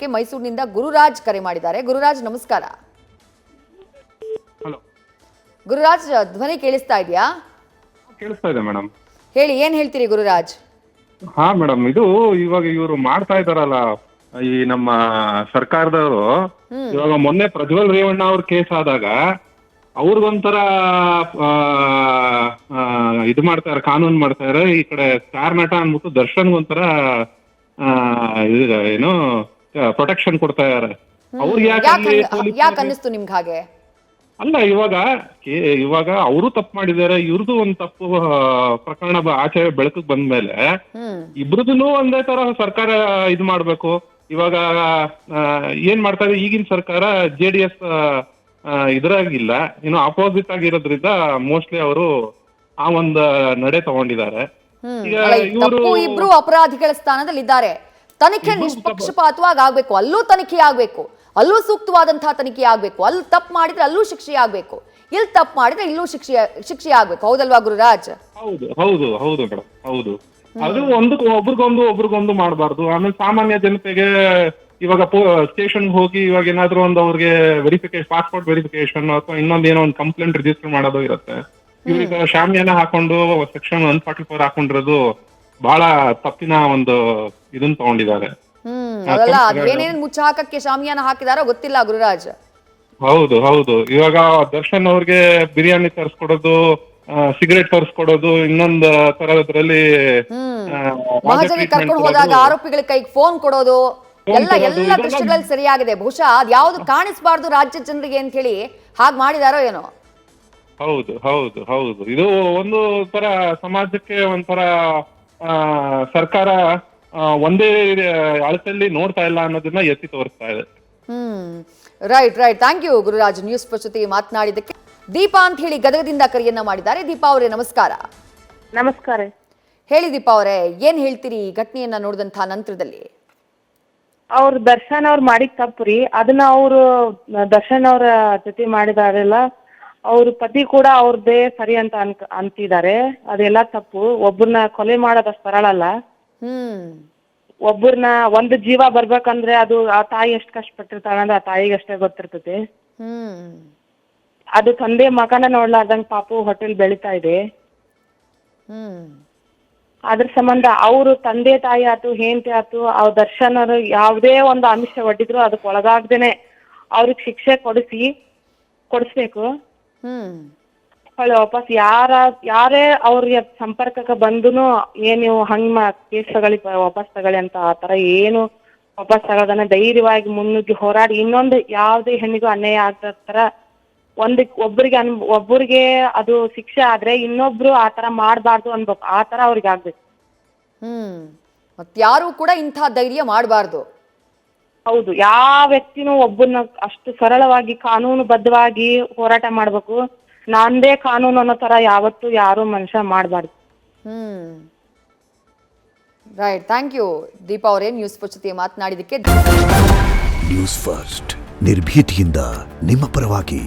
ಮೈಸೂರಿನಿಂದ ಗುರುರಾಜ್ ಕರೆ ಮಾಡಿದ್ದಾರೆ. ಗುರುರಾಜ್ ನಮಸ್ಕಾರ. ಹಲೋ ಗುರುರಾಜ್, ಧ್ವನಿ ಕೇಳಿಸ್ತಾ ಇದೆಯಾ? ಕೇಳಿಸ್ತಾ ಇದೆ ಮೇಡಮ್. ಹೇಳಿ, ಏನ್ ಹೇಳ್ತೀರಿ ಗುರುರಾಜ್? ಹಾ ಮೇಡಮ್, ಇದು ಇವಾಗ ಇವರು ಮಾಡ್ತಾ ಇದಾರಲ್ಲ ಈ ನಮ್ಮ ಸರ್ಕಾರದವರು, ಇವಾಗ ಮೊನ್ನೆ ಪ್ರಜ್ವಲ್ ರೇವಣ್ಣ ಅವ್ರ ಕೇಸ್ ಆದಾಗ ಅವ್ರಿಗೊಂಥರ ಇದು ಮಾಡ್ತಾರೆ, ಕಾನೂನು ಮಾಡ್ತಾರೆ. ಈ ಕಡೆ ಸ್ಟಾರ್ ನಟ ಅಂದ್ಬಿಟ್ಟು ದರ್ಶನ್ಗೊಂಥರ ಏನು ಪ್ರೊಟೆಕ್ಷನ್ ಕೊಡ್ತಾ ಇದಾರೆ. ಅವ್ರಿಗೆ ಯಾಕೆ ಅನ್ನಿಸ್ತು ನಿಮ್ಗೆ ಹಾಗೆ? ಅಲ್ಲ, ಇವಾಗ ಅವರು ತಪ್ಪು ಮಾಡಿದ್ದಾರೆ, ಇವ್ರದ್ದು ಒಂದು ತಪ್ಪು ಪ್ರಕರಣ ಆಚೆ ಬೆಳಕಿಗೆ ಬಂದ್ಮೇಲೆ ಇಬ್ರದೂ ಒಂದೇ ತರ ಸರ್ಕಾರ ಇದು ಮಾಡ್ಬೇಕು. ಇವಾಗ ಏನ್ ಮಾಡ್ತಾರೆ ಈಗಿನ ಸರ್ಕಾರ, JDS ಇದ್ರಾಗಿಲ್ಲ, ಇನ್ನು ಅಪೋಸಿಟ್ ಆಗಿರೋದ್ರಿಂದ ಮೋಸ್ಟ್ಲಿ ಅವರು ಆ ಒಂದು ನಡೆ ತಗೊಂಡಿದ್ದಾರೆ. ಇಬ್ರು ಅಪರಾಧಿಗಳ ಸ್ಥಾನದಲ್ಲಿ ಇದ್ದಾರೆ. ತನಿಖೆ ನಿಷ್ಪಕ್ಷಪಾತವಾಗಿ ಆಗ್ಬೇಕು, ಅಲ್ಲೂ ತನಿಖೆ ಆಗ್ಬೇಕು, ಅಲ್ಲೂ ಸೂಕ್ತವಾದಂತಹ ತನಿಖೆ ಆಗ್ಬೇಕು. ಅಲ್ಲಿ ತಪ್ಪು ಮಾಡಿದ್ರೆ ಅಲ್ಲೂ ಶಿಕ್ಷೆ ಆಗ್ಬೇಕು, ಇಲ್ಲಿ ತಪ್ಪು ಮಾಡಿದ್ರೆ ಇಲ್ಲೂ ಶಿಕ್ಷೆ ಆಗ್ಬೇಕು. ಹೌದಲ್ವಾ ಗುರುರಾಜ್? ಹೌದು ಹೌದು ಹೌದು ಮೇಡಮ್, ಹೌದು. ಅದು ಒಬ್ರಿಗೊಂದು ಮಾಡಬಾರ್ದು. ಆಮೇಲೆ ಸಾಮಾನ್ಯ ಜನತೆಗೆ ಇವಾಗ ಸ್ಟೇಷನ್ ಹೋಗಿ ಇವಾಗ ಏನಾದ್ರು ಒಂದು ಅವ್ರಿಗೆ ಪಾಸ್ಪೋರ್ಟ್ ವೆರಿಫಿಕೇಶನ್ ಅಥವಾ ಇನ್ನೊಂದೇನೋ ಒಂದು ಕಂಪ್ಲೇಂಟ್ ರಿಜಿಸ್ಟರ್ ಮಾಡೋದು ಇರುತ್ತೆ. ಇವ್ರಿಗೆ ಶಾಮಿಯಾನ ಹಾಕೊಂಡು ಸೆಕ್ಷನ್ 144 ಹಾಕೊಂಡಿರೋದು ಬಹಳ ತಪ್ಪಿನ ಒಂದು ಇದನ್ನ ತಗೊಂಡಿದ್ದಾರೆ. ಅದಲ್ಲ, ಅದೇನೇನು ಮುಚ್ಚ ಹಾಕಕ್ಕೆ ಶಾಮಿಯಾನ ಹಾಕಿದಾರೋ ಗೊತ್ತಿಲ್ಲ ಗುರುರಾಜ್. ಹೌದು ಹೌದು. ಇವಾಗ ದರ್ಶನ್ ಅವ್ರಿಗೆ ಬಿರಿಯಾನಿ ತರಿಸ್ಕೊಡೋದು, ಸಿಗರೇಟ್ ತರಿಸ್ಕೊಡೋದು, ಇನ್ನೊಂದು ತರದ್ರಲ್ಲಿ ಮಹಾಜನಿ ಕರ್ಕೊಂಡು ಹೋದಾಗ ಆರೋಪಿಗಳ ಕೈಗೆ ಫೋನ್ ಕೊಡೋದು, ಎಲ್ಲ ದೃಶ್ಯಗಳಲ್ಲಿ ಸರಿಯಾಗಿದೆ. ಬಹುಶಃ ಅದ್ಯಾವ್ದು ಕಾಣಿಸ್ಬಾರ್ದು ರಾಜ್ಯ ಜನರಿಗೆ ಅಂತ ಹೇಳಿ ಹಾಗೆ ಮಾಡಿದಾರೋ ಏನೋ. ಹೌದು ಹೌದು ಹೌದು. ಇದು ಒಂದು ತರ ಸಮಾಜಕ್ಕೆ ಒಂಥರ ಸರ್ಕಾರ ಒಂದೇ ಅಳತೆಯಲ್ಲಿ ನೋಡ್ತಾ ಇಲ್ಲ ಅನ್ನೋದನ್ನ ಎತ್ತಿ ತೋರಿಸ್ತಾ ಇದೆ. Right. Thank you Gururaj, news ಜೊತೆ ಮಾತನಾಡಿದ್ದಕ್ಕೆ. ದೀಪಾ ಅಂತ ಹೇಳಿ ಗದಗದಿಂದ ಕರೆಯನ್ನ ಮಾಡಿದ್ದಾರೆ. ದೀಪಾ ಅವರೇ ನಮಸ್ಕಾರ. ನಮಸ್ಕಾರ. ಹೇಳಿ ದೀಪಾ ಅವರೇ, ಏನ್ ಹೇಳ್ತೀರಿ ಈ ಘಟನೆಯನ್ನ ನೋಡಿದಂತಹ ನಂತರದಲ್ಲಿ? ಅವ್ರ ದರ್ಶನ್ ಅವ್ರು ಮಾಡಿದ ತಪ್ಪುರಿ, ಅದನ್ನ ಅವರು ದರ್ಶನ್ ಅವ್ರ ಜೊತೆ ಮಾಡಿದಾರಲ್ಲ, ಅವ್ರ ಪತಿ ಕೂಡ ಅವ್ರದ್ದೇ ಸರಿ ಅಂತ ಅಂತಿದ್ದಾರೆ. ಅದೆಲ್ಲ ತಪ್ಪು. ಒಬ್ಬರನ್ನ ಕೊಲೆ ಮಾಡೋದಷ್ಟು ಸರಳ ಅಲ್ಲ. ಒಬ್ಬರನ್ನ ಒಂದು ಜೀವ ಬರ್ಬೇಕಂದ್ರೆ ಅದು ಆ ತಾಯಿ ಎಷ್ಟು ಕಷ್ಟಪಟ್ಟಿರ್ತಾಳ ಅಂದ್ರೆ ಆ ತಾಯಿಗೆ ಅಷ್ಟೇ ಗೊತ್ತಿರ್ತದೆ. ಅದು ತಂದೆ ಮಗನ ನೋಡ್ಲಾರ್ದಂಗ್ ಪಾಪು ಹೋಟೆಲ್ ಬೆಳಿತಾ ಇದೆ. ಅದ್ರ ಸಂಬಂಧ ಅವರು ತಂದೆ ತಾಯಿ ಆತು, ಹೆಂಡತಿ ಆತು, ಅವ್ರ ದರ್ಶನ್ ಅವರು ಯಾವುದೇ ಒಂದು ಅಂಶ ಒಡ್ಡಿದ್ರು ಅದಕ್ಕೆ ಒಳಗಾಗ್ದೇನೆ ಅವ್ರಿಗೆ ಶಿಕ್ಷೆ ಕೊಡಿಸ್ಬೇಕು. ಹೊಳ್ಳಿ ವಾಪಸ್ ಯಾರೇ ಅವ್ರಿಗೆ ಸಂಪರ್ಕಕ್ಕೆ ಬಂದುನು ನೀವು ಹಂಗ ಕೇಸ್ ತಗೊಳ್ಳಿ, ವಾಪಸ್ ತಗೊಳ್ಳಿ ಅಂತ ಆ ತರ ಏನು ವಾಪಸ್ ತಗೊಳ್ದಾನೆ ಧೈರ್ಯವಾಗಿ ಮುನ್ನುಗ್ಗಿ ಹೋರಾಡಿ ಇನ್ನೊಂದು ಯಾವುದೇ ಹೆಣ್ಣಿಗೂ ಅನ್ಯಾಯ ಆಗದ ತರ ಒಬ್ಬರಿಗೆ ಅದು ಶಿಕ್ಷೆ ಆದ್ರೆ ಇನ್ನೊಬ್ರು ಆ ತರ ಮಾಡ್ಬಾರ್ದು ಅನ್ಬೇಕು. ಆ ತರ ಅವ್ರಿಗೆ ಆಗ್ಬೇಕು. ಮತ್ಯಾರು ಕೂಡ ಇಂಥ ಧೈರ್ಯ ಮಾಡಬಾರ್ದು. ಹೌದು. ಯಾವ ವ್ಯಕ್ತಿನೂ ಒಬ್ಬನ ಅಷ್ಟು ಸರಳವಾಗಿ ಕಾನೂನುಬದ್ಧವಾಗಿ ಹೋರಾಟ ಮಾಡ್ಬೇಕು. ನಂದೇ ಕಾನೂನು ಅನ್ನೋ ತರ ಯಾವತ್ತೂ ಯಾರು ಮನುಷ್ಯ ಮಾಡಬಾರ್ದು. ರೈಟ್. ಥ್ಯಾಂಕ್ ಯು ದೀಪಾ ಅವರೇ, ನ್ಯೂಸ್ ಜೊತೆ ಮಾತನಾಡಿದಕ್ಕೆ. ನ್ಯೂಸ್ ಫಸ್ಟ್ ನಿರ್ಭೀತಿಯಿಂದ ನಿಮ್ಮ ಪರವಾಗಿ.